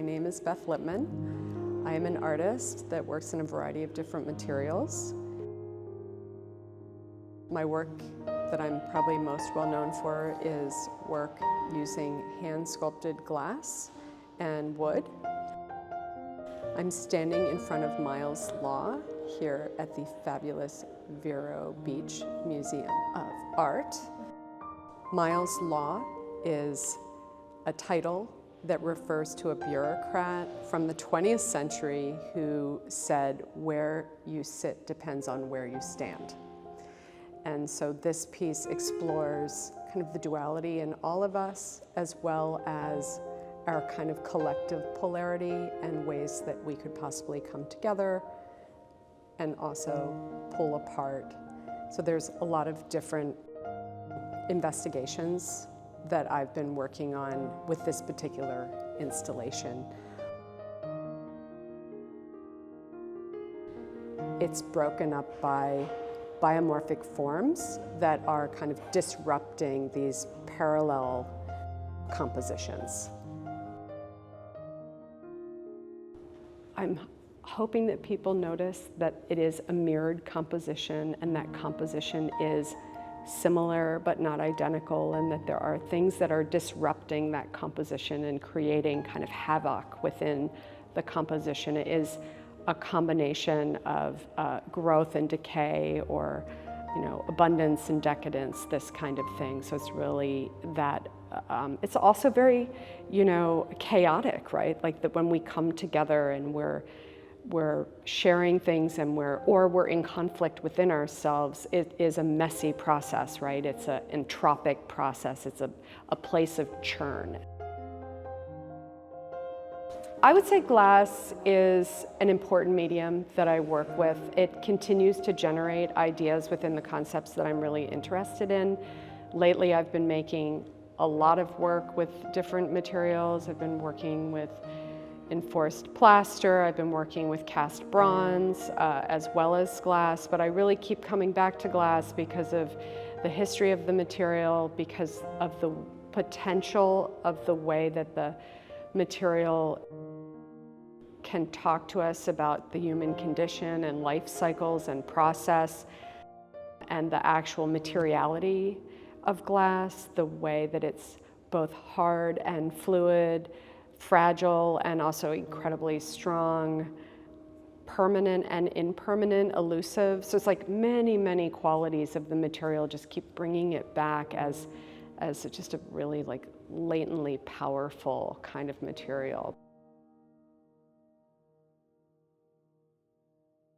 name is Beth Lipman. I am an artist that works in a variety of different materials. My work that I'm probably most well known for is work using hand-sculpted glass and wood. I'm standing in front of Miles Law here at the fabulous Vero Beach Museum of Art. Miles Law is a title that refers to a bureaucrat from the 20th century who said, "Where you sit depends on where you stand." And so this piece explores kind of the duality in all of us, as well as our kind of collective polarity and ways that we could possibly come together and also pull apart. So there's a lot of different investigations that I've been working on with this particular installation. It's broken up by biomorphic forms that are kind of disrupting these parallel compositions. I'm hoping that people notice that it is a mirrored composition and that composition is similar but not identical, and that there are things that are disrupting that composition and creating kind of havoc within the composition. It is a combination of growth and decay, or abundance and decadence, this kind of thing. So it's really that. It's also very chaotic, right? Like that when we come together and we're sharing things and we're in conflict within ourselves, it is a messy process, right? It's an entropic process. It's a place of churn. I would say glass is an important medium that I work with. It continues to generate ideas within the concepts that I'm really interested in. Lately, I've been making a lot of work with different materials. I've been working with enforced plaster, I've been working with cast bronze, as well as glass, but I really keep coming back to glass because of the history of the material, because of the potential of the way that the material can talk to us about the human condition and life cycles and process, and the actual materiality of glass, the way that it's both hard and fluid, fragile and also incredibly strong, permanent and impermanent, elusive. So it's like many, many qualities of the material just keep bringing it back as just a really like latently powerful kind of material.